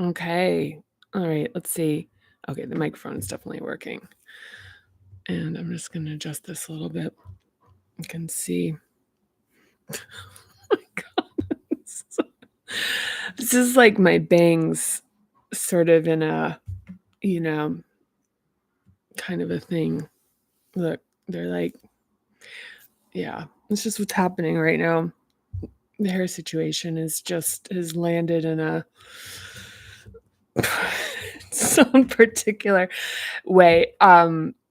Okay. All right, let's see. Okay, the microphone is definitely working. And I'm just going to adjust this a little bit. You can see. Oh my God. This is like my bangs sort of in a, you know, kind of a thing. Look, they're like, yeah, it's just what's happening right now. The hair situation has landed in a some particular way.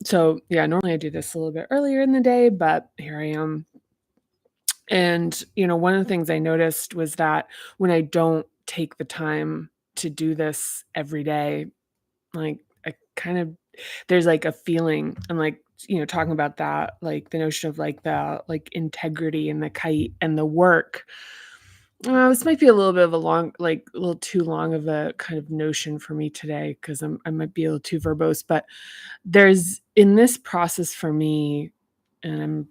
So yeah, normally I do this a little bit earlier in the day, but here I am. And one of the things I noticed was that when I don't take the time to do this every day, like I kind of there's like a feeling and like talking about that, like the notion of like the like integrity and the kite and the work. This might be a little bit of a long, like a little too long of a kind of notion for me today because I might be a little too verbose. But there's in this process for me, and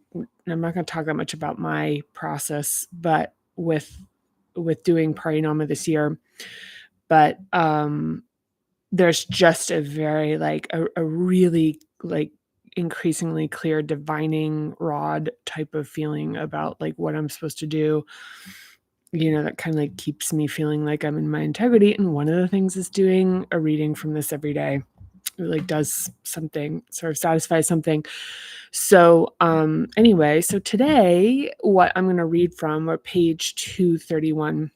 I'm not going to talk that much about my process, but with doing Parinama this year, but there's just a very like a really like increasingly clear divining rod type of feeling about like what I'm supposed to do, that kind of like keeps me feeling like I'm in my integrity. And one of the things is doing a reading from this every day. It like does something, sort of satisfies something. So anyway, so today what I'm going to read from are page 231.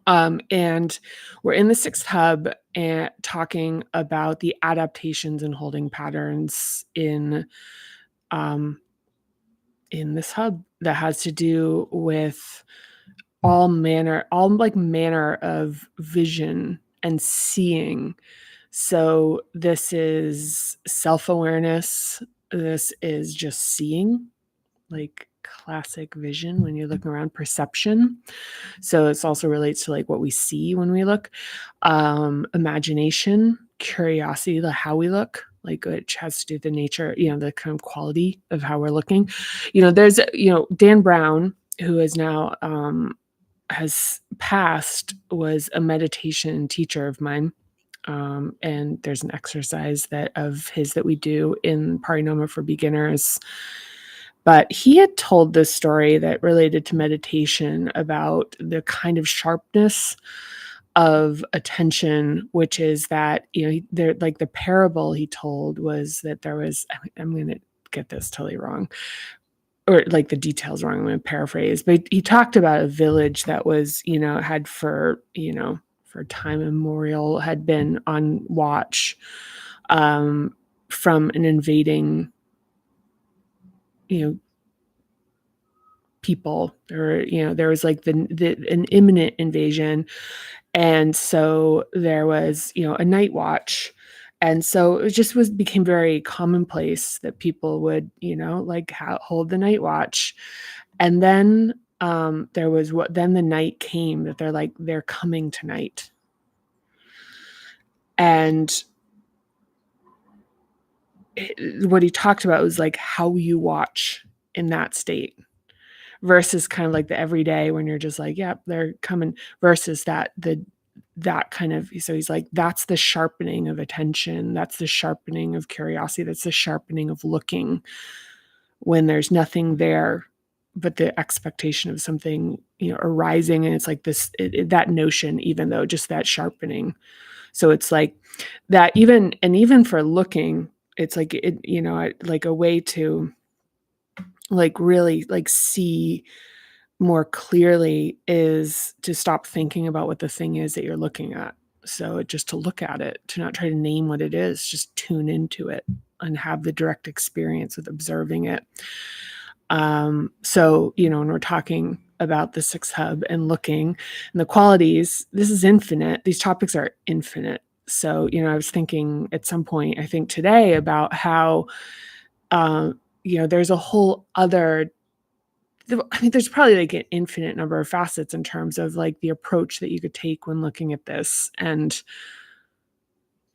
And we're in the sixth hub and talking about the adaptations and holding patterns in this hub that has to do with all manner of vision and seeing. So this is self-awareness. This is just seeing, like classic vision when you're looking around, perception. So it's also relates to like what we see when we look, imagination, curiosity, the how we look, like which has to do with the nature, the kind of quality of how we're looking. There's Dan Brown, who is now has passed, was a meditation teacher of mine. And there's an exercise that we do in Parinoma for beginners. But he had told this story that related to meditation about the kind of sharpness of attention, which is that, there, like the parable he told was that there was, I'm going to get this totally wrong, or like the details wrong. I'm going to paraphrase, but he talked about a village that was, had for time immemorial had been on watch from an invading, people, or there was like an imminent invasion, and so there was a night watch, and so it just became very commonplace that people would like hold the night watch, and then then the night came that they're coming tonight. And what he talked about was like how you watch in that state versus kind of like the everyday when you're just like, yeah, they're coming, versus that kind of, so he's like, that's the sharpening of attention. That's the sharpening of curiosity. That's the sharpening of looking when there's nothing there, but the expectation of something, arising. And it's like this, that notion, even though just that sharpening. So it's like that even for looking, it's like, like a way to like really like see more clearly is to stop thinking about what the thing is that you're looking at. So just to look at it, to not try to name what it is, just tune into it and have the direct experience with observing it. So, when we're talking about the sixth hub and looking and the qualities, this is infinite. These topics are infinite. So, I was thinking at some point, I think today, about how, there's a whole other, I mean, there's probably like an infinite number of facets in terms of like the approach that you could take when looking at this. And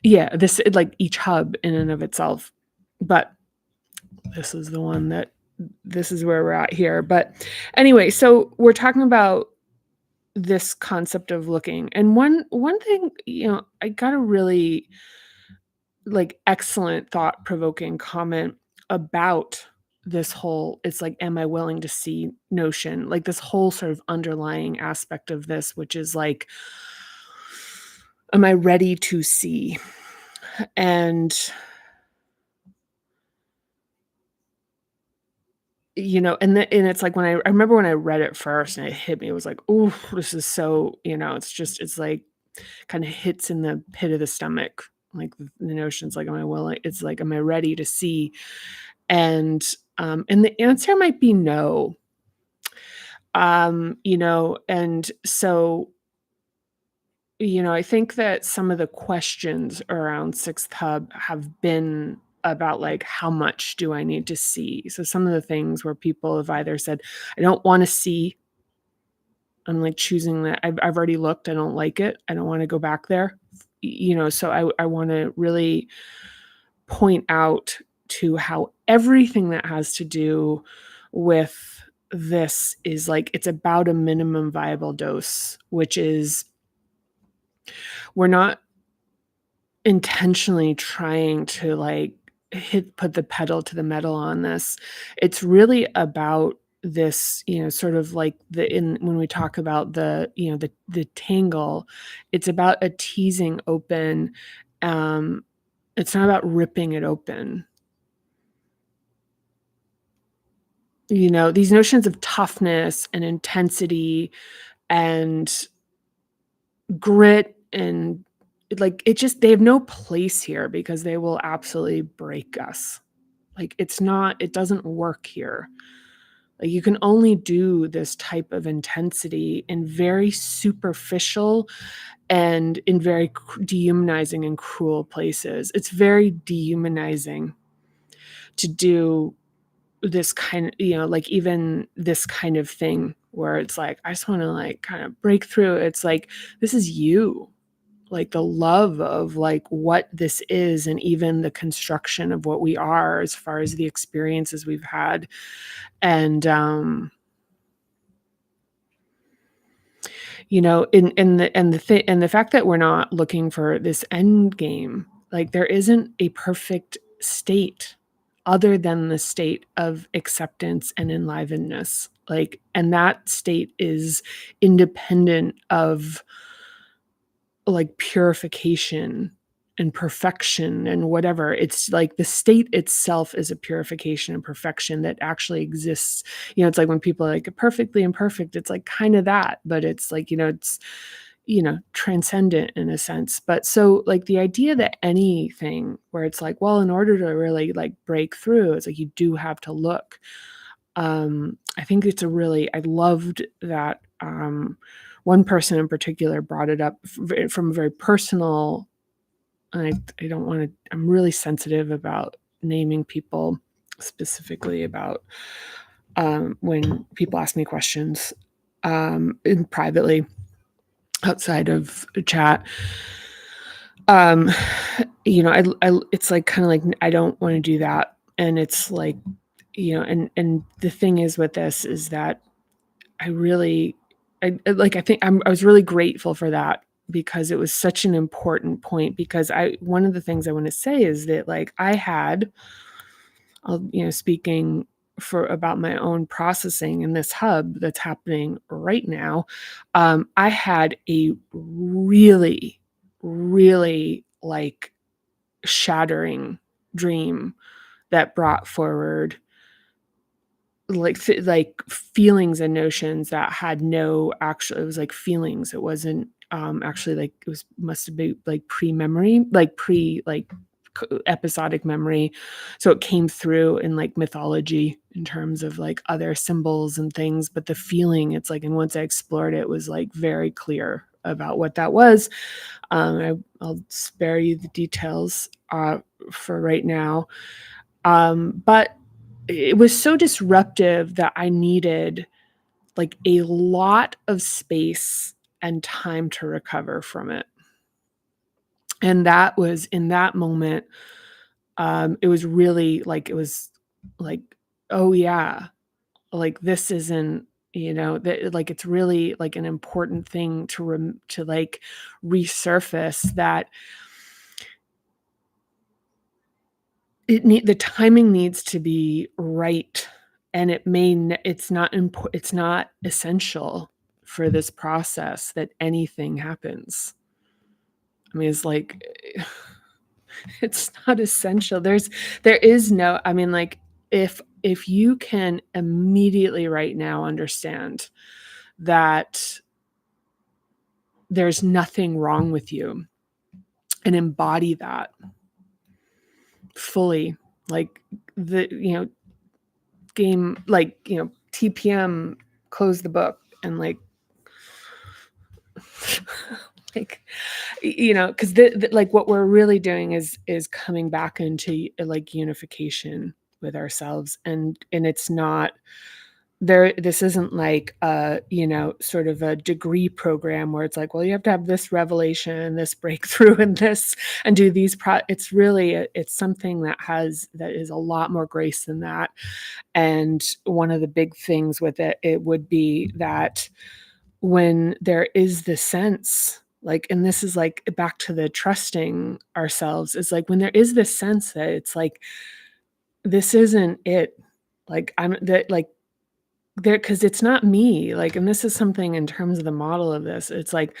yeah, this like each hub in and of itself. But this is the one this is where we're at here. But anyway, so we're talking about this concept of looking. And one thing, I got a really, like, excellent thought-provoking comment about this whole "it's like, am I willing to see" notion, like, this whole sort of underlying aspect of this, which is like, am I ready to see? And, and it's like when I remember when I read it first and it hit me, it was like, "Ooh, this is so," it's like kinda hits in the pit of the stomach, like, the notions, like, am I willing it's like, am I ready to see? And the answer might be no. And so, I think that some of the questions around Sixth Hub have been about, like, how much do I need to see? So some of the things where people have either said, "I don't wanna see," I'm, like, choosing that I've already looked, I don't like it, I don't wanna go back there. So I wanna really point out to how everything that has to do with this is, like, it's about a minimum viable dose, which is we're not intentionally trying to, like, put the pedal to the metal on this. It's really about this, sort of like the in when we talk about the tangle, it's about a teasing open, it's not about ripping it open. These notions of toughness and intensity and grit and, like, they have no place here because they will absolutely break us. Like, it doesn't work here. Like, you can only do this type of intensity in very superficial and in very dehumanizing and cruel places. It's very dehumanizing to do this kind of, like, even this kind of thing where it's like, I just wanna, like, kinda break through. It's like, this is you. Like, the love of, like, what this is and even the construction of what we are as far as the experiences we've had. And, and the fact that we're not looking for this end game, like, there isn't a perfect state other than the state of acceptance and enlivenedness, like, and that state is independent of, like, purification and perfection and whatever. It's like the state itself is a purification and perfection that actually exists. It's like when people are like perfectly imperfect, it's like kind of that, but it's like, it's, transcendent in a sense. But so, like, the idea that anything where it's like, well, in order to really, like, break through, it's like you do have to look. I think I loved that, one person in particular brought it up from a very personal, and I don't wanna I'm really sensitive about naming people specifically about, when people ask me questions, in privately outside of chat. Um, I it's like kinda like, I don't wanna do that, and it's like, and the thing is with this is that I really I think I was really grateful for that because it was such an important point because I one of the things I wanna say is that, like, speaking for about my own processing in this hub that's happening right now, I had a really, really, like, shattering dream that brought forward, like, feelings and notions that had no actual it was like feelings, it wasn't, actually, like, it was must have been, like, pre-memory, like, episodic memory, so it came through in, like, mythology in terms of, like, other symbols and things, but the feeling, it's like and once I explored it, it was, like, very clear about what that was. I'll spare you the details, for right now, but it was so disruptive that I needed, like, a lot of space and time to recover from it. And that was in that moment, it was really like it was like, "Oh, yeah, like, this isn't." that like it's really like an important thing to like resurface that the timing needs to be right, and it's not essential for this process that anything happens. I mean, it's like it's not essential. There is no, I mean, like if you can immediately right now understand that there's nothing wrong with you and embody that fully, like the, game, like, TPM, close the book and like, like, because like what we're really doing is coming back into like unification with ourselves, and it's not there. This isn't like sort of a degree program where it's like, well, you have to have this revelation, this breakthrough, and this, and do these it's really it's something that is a lot more grace than that. And one of the big things with it would be that when there is the sense, like, and this is like back to the trusting ourselves, is like when there is this sense that it's like, this isn't it, like I'm that like there, because it's not me, like, and this is something in terms of the model of this, it's like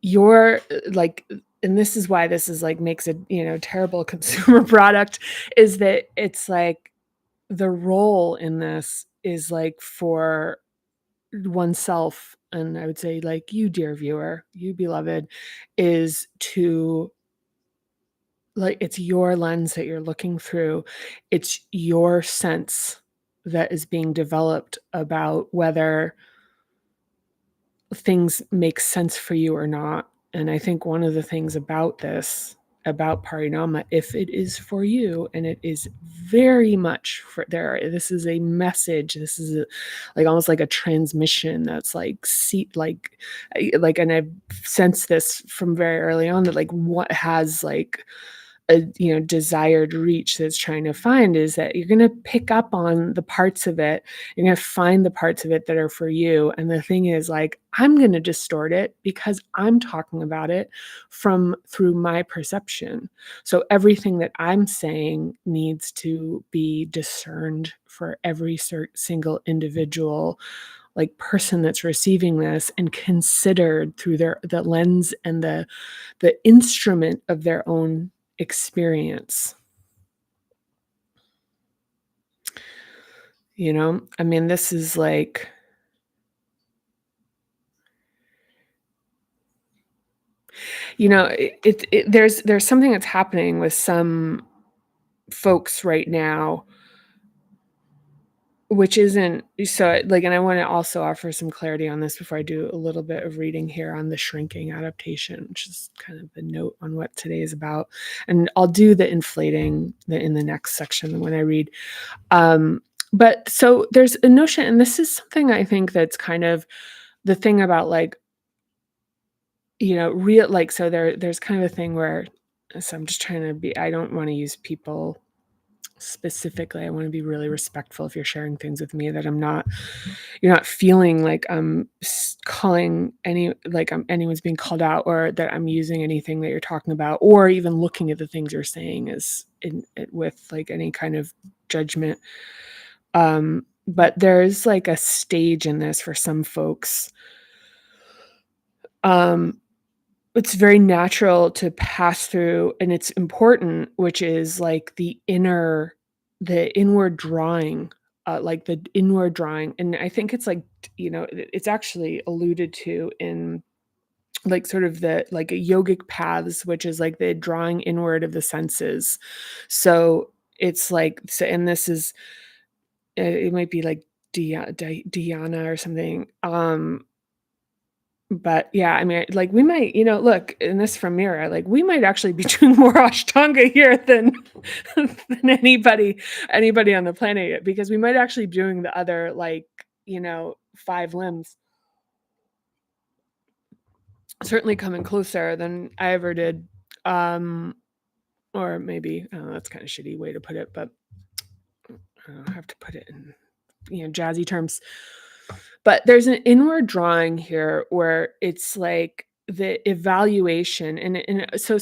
you're like, and this is why this is like makes a terrible consumer product, is that it's like the role in this is like for oneself, and I would say like you, dear viewer, you beloved, is to, like, it's your lens that you're looking through. It's your sense that is being developed about whether things make sense for you or not. And I think one of the things about this, about Parinama, if it is for you, and it is very much for there, this is a message. This is like almost like a transmission that's like and I've sensed this from very early on, that like what has like a desired reach that's trying to find, is that you're going to pick up on the parts of it, you're going to find the parts of it that are for you. And the thing is, like, I'm going to distort it because I'm talking about it through my perception. So everything that I'm saying needs to be discerned for every single individual, like, person that's receiving this, and considered through the lens and the instrument of their own experience. I mean, this is like, there's something that's happening with some folks right now, which isn't so like, and I want to also offer some clarity on this before I do a little bit of reading here on the shrinking adaptation, which is kind of the note on what today is about. And I'll do the inflating in the next section when I read. But so there's a notion, and this is something I think that's kind of the thing about, like, real, like, so there's kind of a thing where, so I'm just trying to be, I don't want to use people specifically. I want to be really respectful if you're sharing things with me, that you're not feeling like I'm calling anyone's being called out, or that I'm using anything that you're talking about, or even looking at the things you're saying as with like any kind of judgment. But there's like a stage in this for some folks. It's very natural to pass through, and it's important, which is like the inward drawing, like the inward drawing. And I think it's like, it's actually alluded to in like sort of the like a yogic paths, which is like the drawing inward of the senses. So it's like, so, and this is, it might be like Dhyana or something. But yeah, I mean, like, we might, look, in this from Mira, like, we might actually be doing more Ashtanga here than than anybody on the planet, because we might actually be doing the other, like, 5 limbs. Certainly coming closer than I ever did. Or maybe, that's kind of shitty way to put it, but I have to put it in, jazzy terms. But there's an inward drawing here where it's like the evaluation so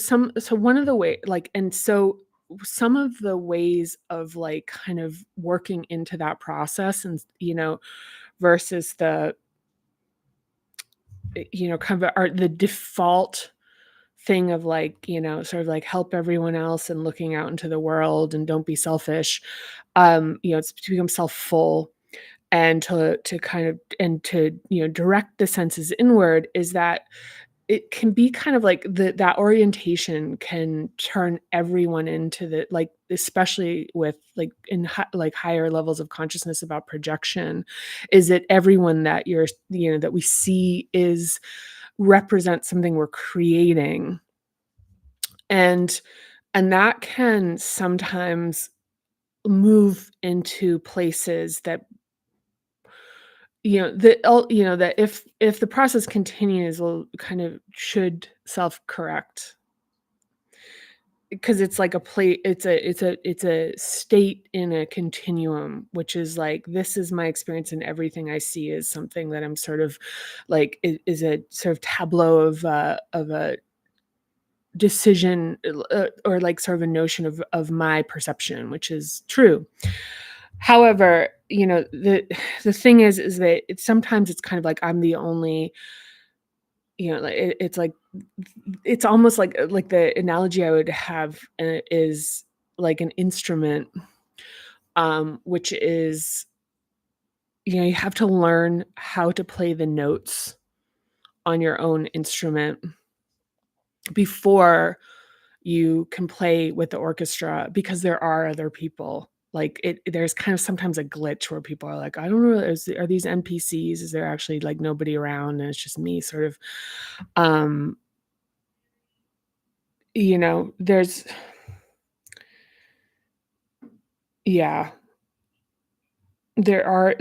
one of the way like and so some of the ways of like kind of working into that process and versus the kind of are the default thing of like, sort of like help everyone else and looking out into the world and don't be selfish. It's to become self-full and to kind of and to, direct the senses inward is that it can be kind of like that orientation can turn everyone into the like, especially with like like higher levels of consciousness about projection, is that everyone that that we see is represents something we're creating. And that can sometimes move into places that that if the process continues will kind of should self-correct because it's like a plate it's a state in a continuum, which is like this is my experience and everything I see is something that I'm sort of like is a sort of tableau of a decision, or like sort of a notion of my perception, which is true. However, the thing is that sometimes it's kind of like I'm the only, like it's like it's almost like the analogy I would have is like an instrument, which is you have to learn how to play the notes on your own instrument before you can play with the orchestra because there are other people. Like there's kind of sometimes a glitch where people are like, I don't know, are these NPCs? Is there actually like nobody around and it's just me sort of, um, there's, yeah, there are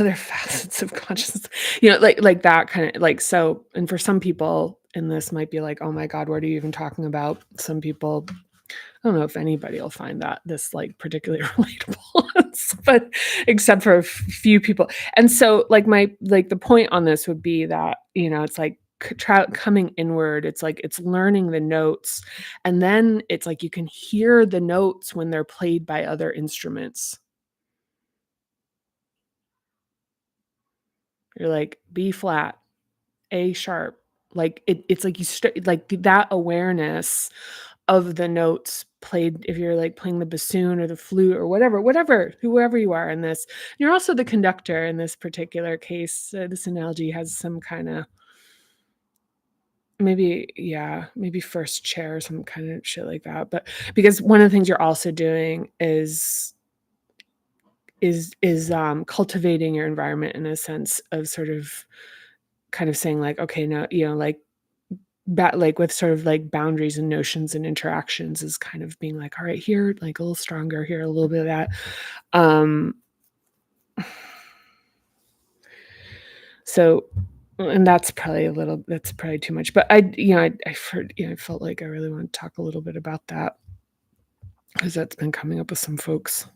other facets of consciousness, like that kind of like, so, and for some people, and this might be like, oh my God, what are you even talking about? Some people I don't know if anybody will find that this like particularly relatable, but except for a few people. And so like the point on this would be that, it's like coming inward. It's like it's learning the notes. And then it's like you can hear the notes when they're played by other instruments. You're like B flat, A sharp. Like it's like you start like that awareness of the notes played if you're like playing the bassoon or the flute or whatever, whoever you are in this. You're also the conductor in this particular case. This analogy has some kind of maybe, yeah, maybe first chair or some kind of shit like that. But because one of the things you're also doing is cultivating your environment in a sense of sort of kind of saying like, okay, no, like like with sort of like boundaries and notions and interactions is kind of being like, all right, here, like a little stronger, here, a little bit of that. Um, so, and that's probably too much, but I felt like I really want to talk a little bit about that because that's been coming up with some folks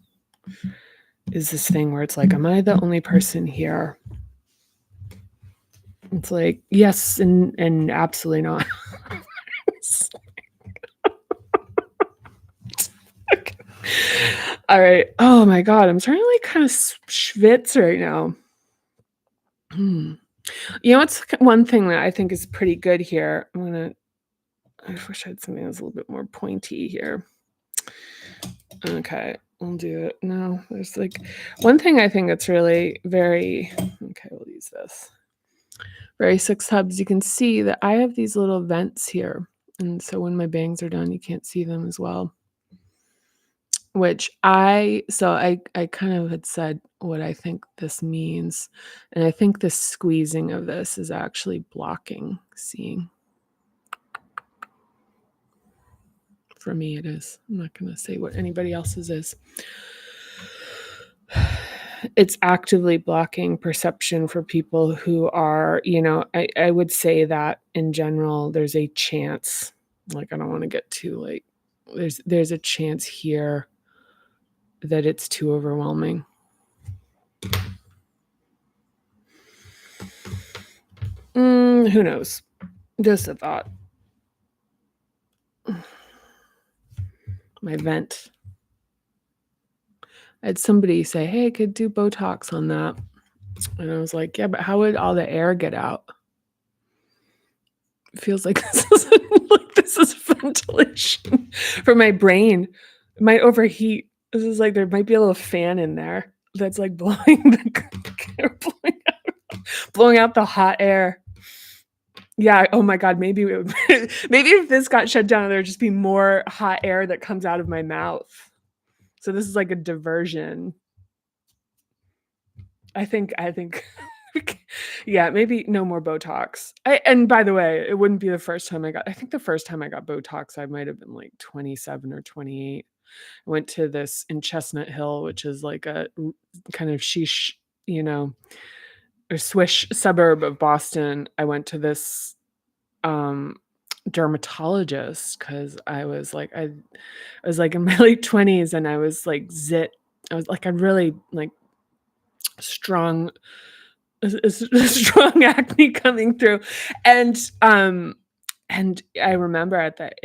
is this thing where it's like, am I the only person here? It's like, yes, and absolutely not. All right. Oh my God. I'm starting to like kind of schwitz right now. It's one thing that I think is pretty good here. I wish I had something that's a little bit more pointy here. Okay, we'll do it. No, there's like one thing I think that's really very, okay, we'll use this. Very six hubs. You can see that I have these little vents here. And so when my bangs are done, you can't see them as well. Which I kind of had said what I think this means. And I think the squeezing of this is actually blocking seeing. For me, it is. I'm not going to say what anybody else's is. It's actively blocking perception for people who are, I would say that in general, there's a chance, like, I don't want to get too like, there's a chance here that it's too overwhelming. Who knows? Just a thought. My vent. I had somebody say, "Hey, I could do Botox on that." And I was like, "Yeah, but how would all the air get out?" It feels like this is ventilation for my brain. It might overheat. This is like there might be a little fan in there that's like blowing blowing out the hot air. Yeah. Oh my God. Maybe maybe if this got shut down, there'd just be more hot air that comes out of my mouth. So this is like a diversion. I think yeah, maybe no more Botox. And by the way, it wouldn't be the first time I think the first time I got Botox, I might have been like 27 or 28. I went to this in Chestnut Hill, which is like a kind of sheesh, you know, a swish suburb of Boston. I went to this um dermatologist because I was like in my late 20s and I was like zit. I was like, I really like strong strong acne coming through. And and I remember at that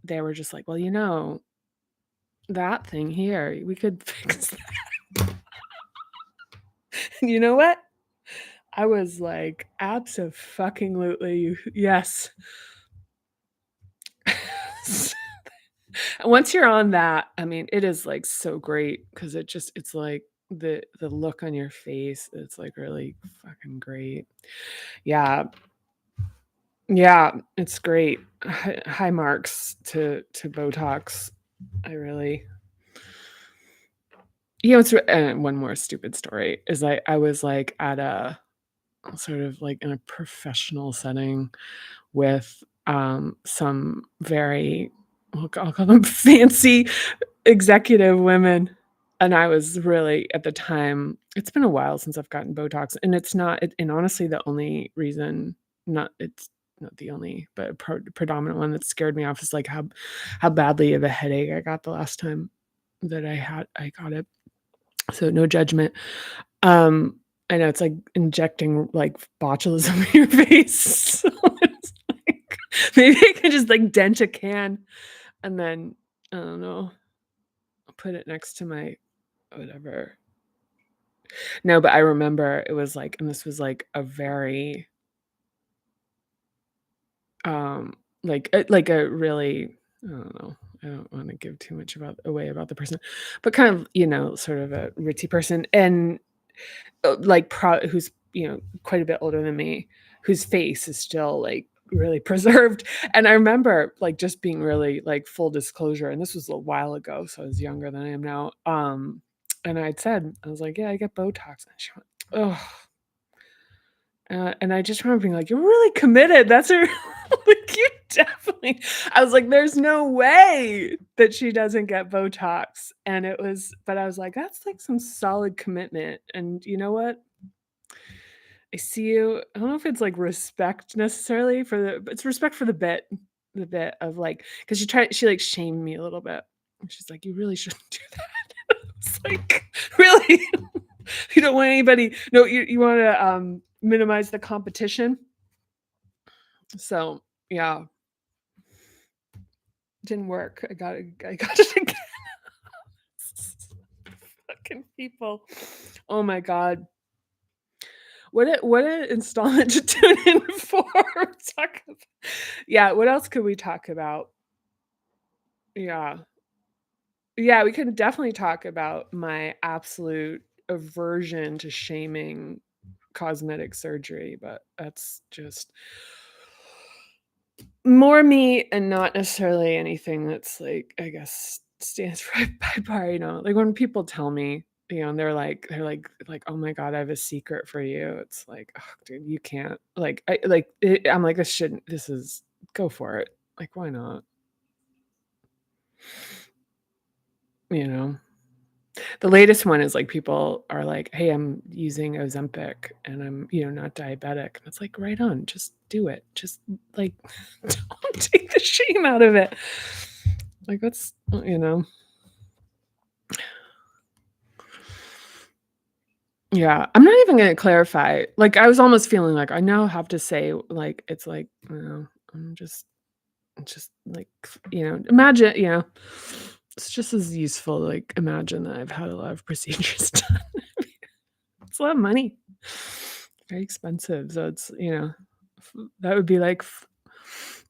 they were just like, well, that thing here, we could fix that. And you know what? I was like, abso-fucking-lutely, yes. Once you're on that, I mean, it is like so great because it's like the look on your face, it's like really fucking great. Yeah. Yeah, it's great. High marks to Botox. I really it's and one more stupid story is I was, like, at a sort of, like, in a professional setting with, some very I'll call them fancy executive women, and I was really at the time it's been a while since I've gotten Botox, and it's not and honestly, the only reason it's not the only, but a predominant one that scared me off is, like, how badly of a headache I got the last time that I got it. So, no judgment. Um, I know it's like injecting, like, botulism in your face. So it's like, maybe I could just, like, dent a can and then, I don't know, put it next to my whatever. No, but I remember it was like and this was like a very, like a really I don't know, I don't wanna give too much about the person, but kind of, sort of a ritzy person and, like, who's, quite a bit older than me, whose face is still, like, really preserved, and I remember, like, just being really, like, full disclosure, and this was a while ago, so I was younger than I am now, and I was like, "Yeah, I get Botox," and she went, "Ugh." And I just remember being like, "You're really committed. That's a like, you definitely" I was like, "There's no way that she doesn't get Botox." And but I was like, "That's, like, some solid commitment." And you know what? I see you I don't know if it's, like, respect necessarily but it's respect for the bit of, like 'cause she, like, shamed me a little bit. And she's like, "You really shouldn't do that." It's like, "Really? You don't want anybody no, you wanna, minimize the competition?" So, yeah, didn't work. I got it again. Fucking people. Oh my god. What a installment to tune in for. Yeah, what else could we talk about? Yeah. Yeah, we can definitely talk about my absolute aversion to shaming cosmetic surgery, but that's just more me and not necessarily anything that's like, I guess, stands for by like when people tell me, and they're like, "Oh my God, I have a secret for you." It's like, oh, dude, you can't I'm like, this is go for it. Like, why not? You know? The latest one is like people are like, "Hey, I'm using Ozempic and I'm, not diabetic." And it's like, right on, just do it. Just like don't take the shame out of it. Like what's Yeah, I'm not even gonna clarify. Like, I was almost feeling like I now have to say, like, it's like, I'm just like, imagine, it's just as useful to, like, imagine that I've had a lot of procedures done. It's a lot of money. Very expensive, so that would be like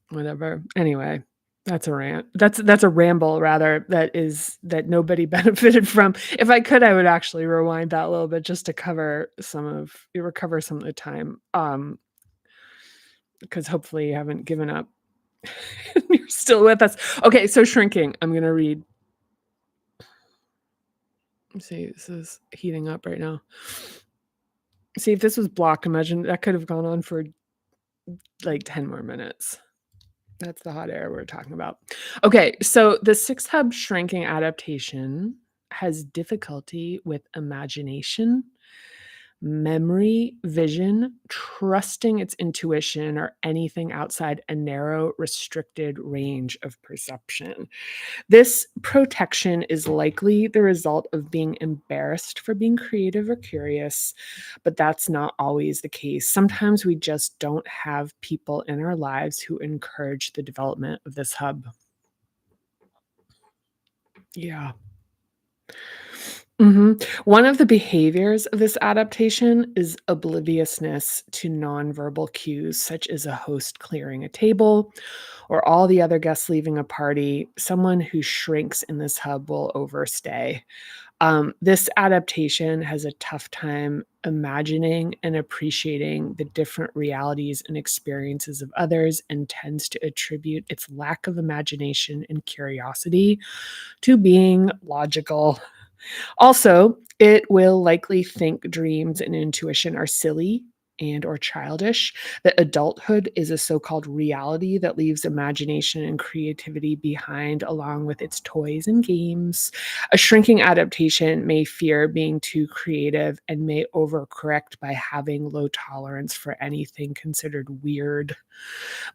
whatever. Anyway, that's a rant. That's a ramble rather that nobody benefited from. If I could, I would actually rewind that a little bit just to recover some of the time, because hopefully you haven't given up. You're still with us. Okay, so shrinking. I'm gonna read. Let's see, this is heating up right now. See, if this was blocked, imagine that could have gone on for like 10 more minutes. That's the hot air we're talking about. Okay, so the sixth hub shrinking adaptation has difficulty with imagination, memory, vision, trusting its intuition, or anything outside a narrow, restricted range of perception. This protection is likely the result of being embarrassed for being creative or curious, but that's not always the case. Sometimes we just don't have people in our lives who encourage the development of this hub. Yeah. One of the behaviors of this adaptation is obliviousness to nonverbal cues, such as a host clearing a table or all the other guests leaving a party. Someone who shrinks in this hub will overstay. This adaptation has a tough time imagining and appreciating the different realities and experiences of others and tends to attribute its lack of imagination and curiosity to being logical. Also, it will likely think dreams and intuition are silly and or childish, that adulthood is a so-called reality that leaves imagination and creativity behind along with its toys and games. A shrinking adaptation may fear being too creative and may overcorrect by having low tolerance for anything considered weird.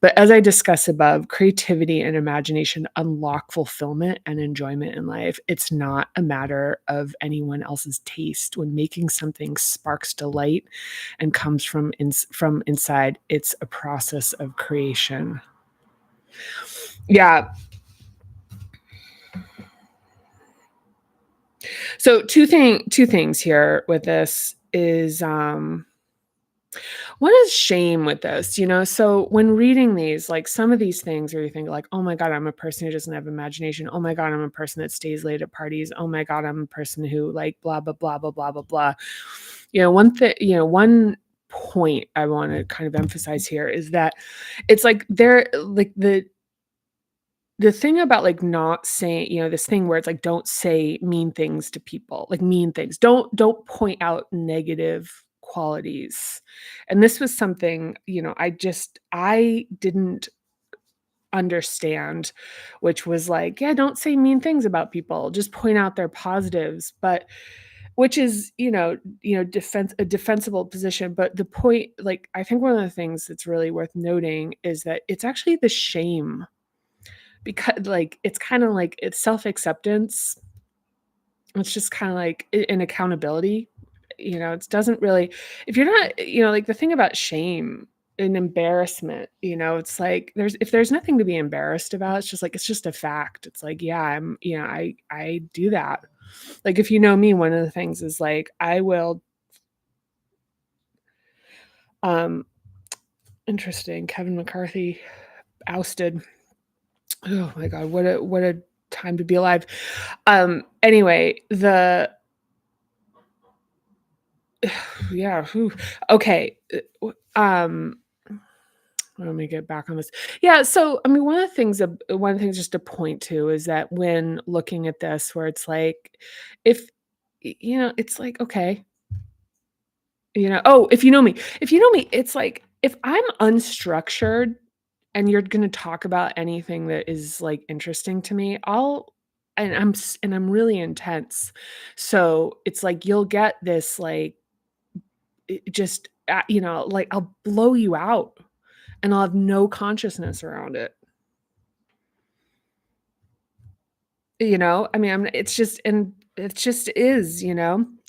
But as I discussed above, creativity and imagination unlock fulfillment and enjoyment in life. It's not a matter of anyone else's taste. When making something sparks delight and comes from inside, it's a process of creation. Yeah. So two things here with this is what is shame with this? So when reading these, like some of these things where you think like, oh my God, I'm a person who doesn't have imagination. Oh my God, I'm a person that stays late at parties. Oh my God, I'm a person who like blah, blah, blah, blah, blah, blah, blah. One point I want to kind of emphasize here is that it's like the thing about, like, not saying this thing where it's like, don't say mean things to people, like, mean things. Don't point out negative qualities. And this was something, I didn't understand, which was like, yeah, don't say mean things about people, just point out their positives, but which is, a defensible position, but the point, like, I think one of the things that's really worth noting is that it's actually the shame because, like, it's kinda like it's self-acceptance. It's just kinda like an accountability, it doesn't really if you're not like, the thing about shame and embarrassment, it's like there's nothing to be embarrassed about, it's just like it's just a fact. It's like, yeah, I do that. Like, if you know me, one of the things is, like, I will um, interesting, Kevin McCarthy ousted. Oh my god, what a time to be alive. Anyway, the yeah, whew. Okay, let me get back on this. Yeah, so, I mean, one of the things just to point to is that when looking at this where it's like, if it's like, okay, if you know me, it's like, if I'm unstructured and you're gonna talk about anything that is, like, interesting to me, I'm really intense. So, it's like you'll get this, like, just, like, I'll blow you out, and I'll have no consciousness around it. I mean, it just is.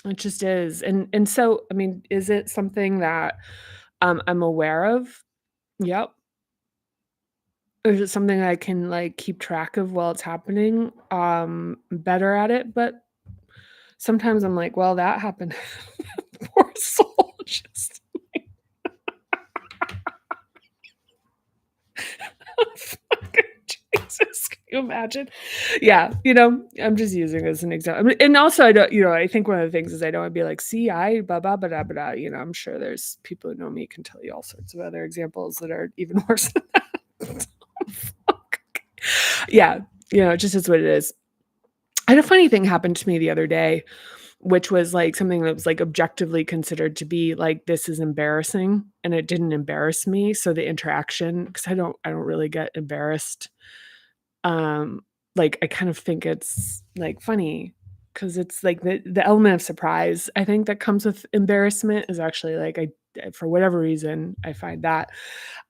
It just is, and so, I mean, is it something that, I'm aware of? Yep. Is it something I can, like, keep track of while it's happening? Better at it, but sometimes I'm like, "Well, that happened." Poor soul, just fucking Jesus, can you imagine? Yeah, I'm just using it as an example. I mean, and also I don't I think one of the things is I don't wanna be like, "See, I blah, blah, blah, blah, blah," I'm sure there's people who know me can tell you all sorts of other examples that are even worse than that. Fuck. Yeah, it just is what it is. I had a funny thing happen to me the other day, which was, like, something that was, like, objectively considered to be, like, "This is embarrassing," and it didn't embarrass me, so the interaction, because I don't really get embarrassed, um, like, I kind of think it's, like, funny, because it's, like, the element of surprise, I think, that comes with embarrassment is actually, like, for whatever reason, I find that,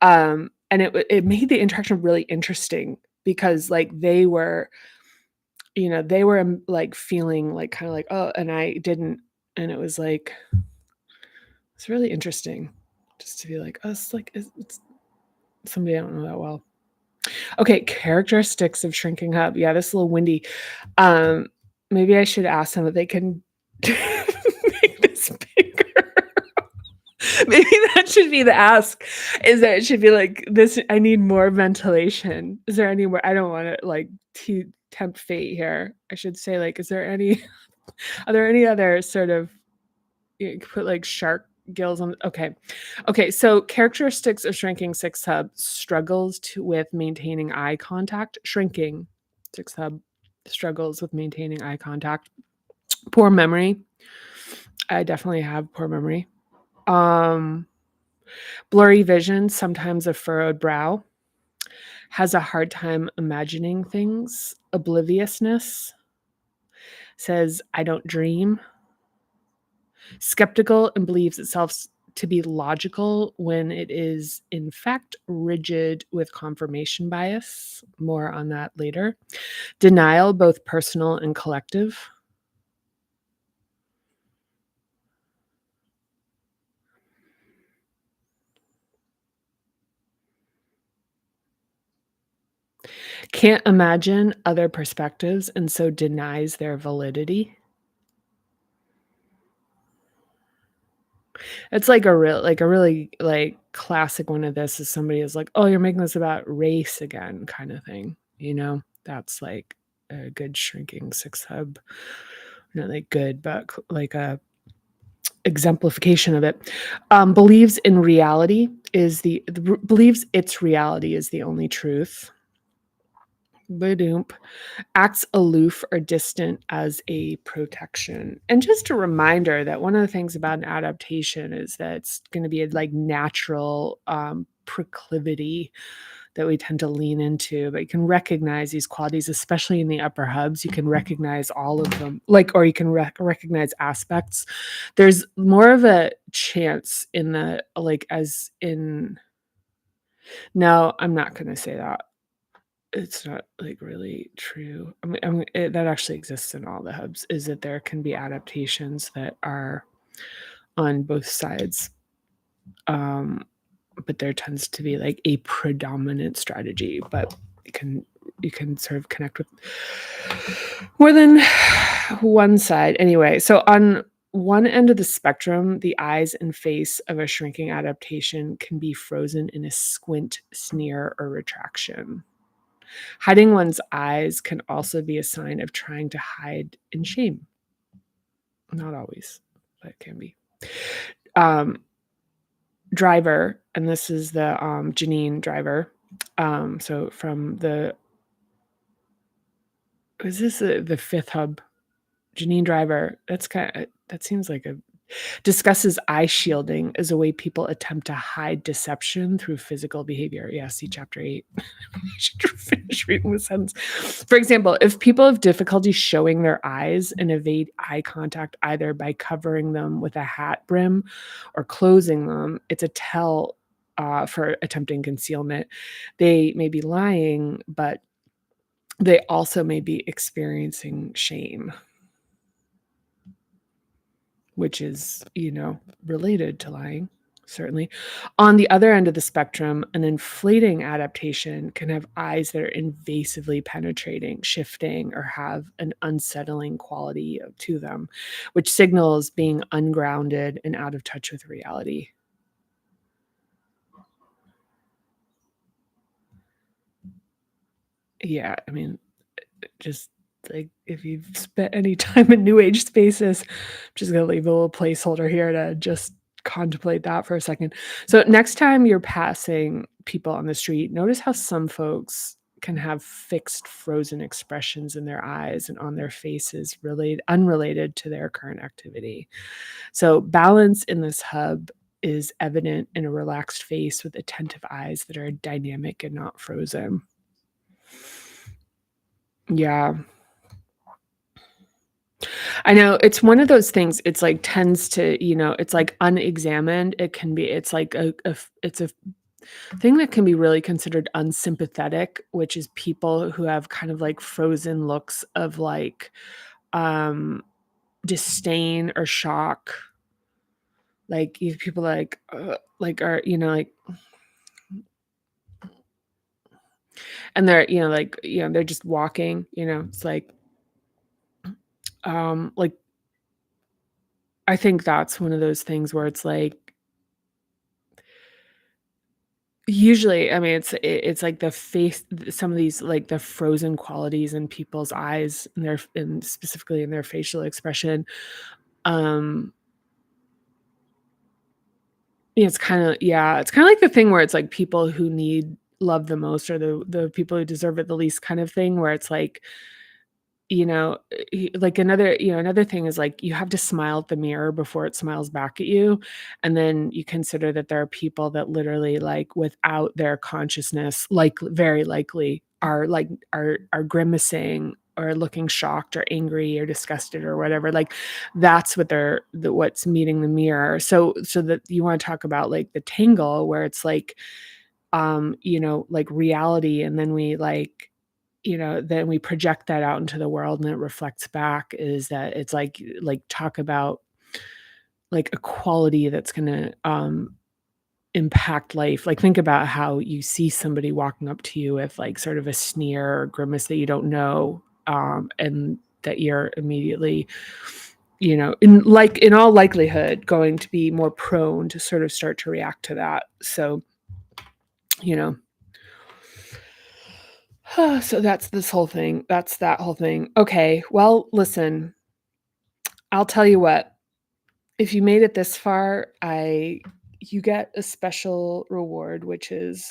and it made the interaction really interesting because, like, they were, like, feeling, like, kinda like, "Oh," and I didn't, and it was, like it's really interesting just to be like, "Oh, it's somebody I don't know that well." Okay, characteristics of shrinking hub. Yeah, this is a little windy. Um, Maybe I should ask them if they can make this bigger. Maybe that should be the ask, is that it should be like, "This I need more ventilation. Is there anywhere" I don't wanna, like, tempt fate here. I should say, like, "Is there any are there any other sort of" you could put, like, shark gills on. Okay. Okay, so characteristics of shrinking six hub: struggles with maintaining eye contact. Shrinking six hub struggles with maintaining eye contact. Poor memory. I definitely have poor memory. Um, Blurry vision, sometimes a furrowed brow. Has a hard time imagining things. Obliviousness. Says, "I don't dream." Skeptical and believes itself to be logical when it is, in fact, rigid with confirmation bias. More on that later. Denial, both personal and collective. Can't imagine other perspectives and so denies their validity. It's like a really, like, classic one of this is somebody is like, "Oh, you're making this about race again," kinda thing, That's, like, a good shrinking six hub. Not, like, good, but like a exemplification of it. Believes in reality is believes its reality is the only truth. Ba-doomp. Acts aloof or distant as a protection. And just a reminder that one of the things about an adaptation is that it's going to be a like natural proclivity that we tend to lean into, but you can recognize these qualities, especially in the upper hubs. You can recognize all of them, like, or you can recognize aspects. There's more of a chance in the, like, as in, no, I'm not going to say that. It's not, like, really true. That actually exists in all the hubs, is that there can be adaptations that are on both sides, um, but there tends to be, like, a predominant strategy, but you can sort of connect with more than one side. Anyway, so on one end of the spectrum, the eyes and face of a shrinking adaptation can be frozen in a squint, sneer, or retraction. Hiding one's eyes can also be a sign of trying to hide in shame. Not always, but it can be. Um, Driver, and this is the Janine Driver. So from the is this the fifth hub? Janine Driver. That seems like a discusses eye shielding as a way people attempt to hide deception through physical behavior. Yeah, see chapter 8. I should finish reading the sentence. For example, if people have difficulty showing their eyes and evade eye contact either by covering them with a hat brim or closing them, it's a tell for attempting concealment. They may be lying, but they also may be experiencing shame. which is, related to lying, certainly. On the other end of the spectrum, an inflating adaptation can have eyes that are invasively penetrating, shifting, or have an unsettling quality to them, which signals being ungrounded and out of touch with reality. Yeah, I mean, just like if you've spent any time in new age spaces, I'm just gonna leave a little placeholder here to just contemplate that for a second. So next time you're passing people on the street, notice how some folks can have fixed frozen expressions in their eyes and on their faces related unrelated to their current activity. So balance in this hub is evident in a relaxed face with attentive eyes that are dynamic and not frozen. Yeah. I know it's one of those things, it's like tends to, it's like unexamined. It's like it's a thing that can be really considered unsympathetic, which is people who have kind of like frozen looks of like um disdain or shock. Like you people like are, and they're, like, they're just walking, it's like I think that's one of those things where it's like usually, I mean, it's like the face some of these, like, the frozen qualities in people's eyes and specifically in their facial expression, um, it's kinda like the thing where it's like people who need love the most or the people who deserve it the least kind of thing where it's like, like another thing is like you have to smile at the mirror before it smiles back at you. And then you consider that there are people that literally like without their consciousness, like very likely are grimacing or looking shocked or angry or disgusted or whatever. Like that's what's meeting the mirror. So that you want to talk about like the tangle where it's like like reality and then we like then we project that out into the world and it reflects back is that it's like talk about like a quality that's gonna impact life. Like think about how you see somebody walking up to you with like sort of a sneer or grimace that you don't know, and that you're immediately, in all likelihood going to be more prone to sort of start to react to that. So, you know, so that's this whole thing. That's that whole thing. Okay. Well, listen, I'll tell you what. If you made it this far, I you get a special reward, which is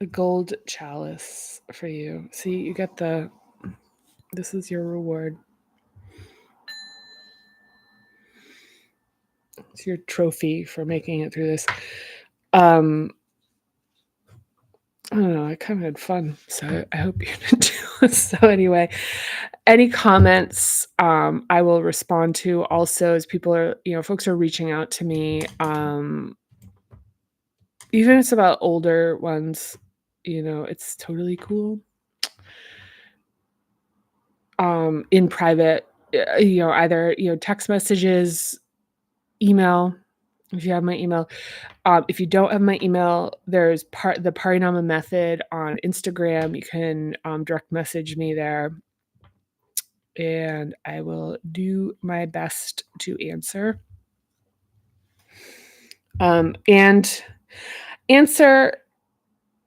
a gold chalice for you. See, you get this is your reward. It's your trophy for making it through this. Um, I don't know, I kind of had fun, so I hope you did too. So anyway, any comments, I will respond to. Also, as people are, folks are reaching out to me, even if it's about older ones, it's totally cool. In private, either, text messages, email, if you have my email. If you don't have my email, there's the Parinama method on Instagram. You can direct message me there, and I will do my best to answer. And answer,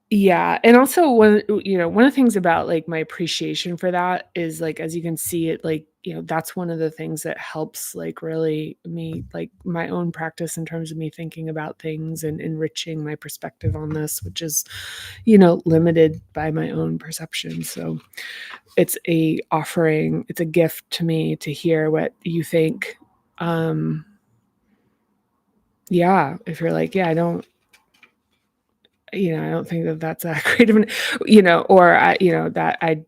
yeah. And also one of the things about like my appreciation for that is like as you can see it, like, that's one of the things that helps like really me like my own practice in terms of me thinking about things and enriching my perspective on this, which is, limited by my own perception. So it's a offering, it's a gift to me to hear what you think. Yeah, if you're like, yeah, I don't think that that's that great of an, or I, that I,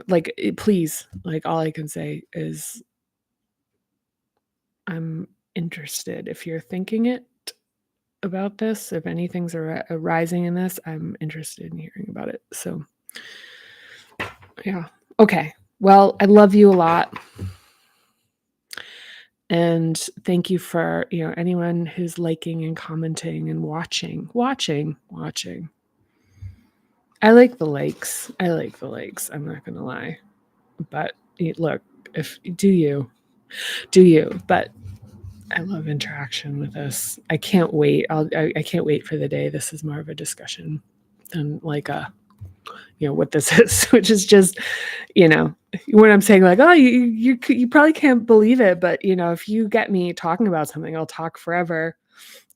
like, please, like, all I can say is I'm interested. If you're thinking it about this, if anything's arising in this, I'm interested in hearing about it. So, yeah. Okay. Well, I love you a lot. And thank you for, anyone who's liking and commenting and watching. I like the likes. I like the likes. I'm not gonna lie. But look, if do you. But I love interaction with this. I can't wait. I can't wait for the day this is more of a discussion than like a, what this is, which is just, you know, when I'm saying like, oh, you probably can't believe it, but if you get me talking about something, I'll talk forever.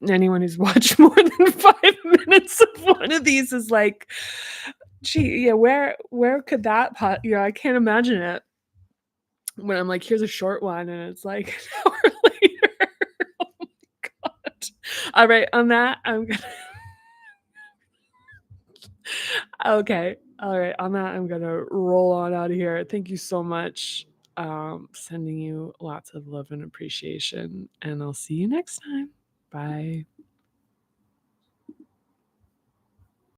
And anyone who's watched more than 5 minutes of one of these is like, gee, yeah, where could that I can't imagine it. When I'm like, here's a short one, and it's like an hour later. Oh my god. All right, on that, I'm gonna okay. All right, on that, I'm gonna roll on out of here. Thank you so much. Sending you lots of love and appreciation, and I'll see you next time. Bye.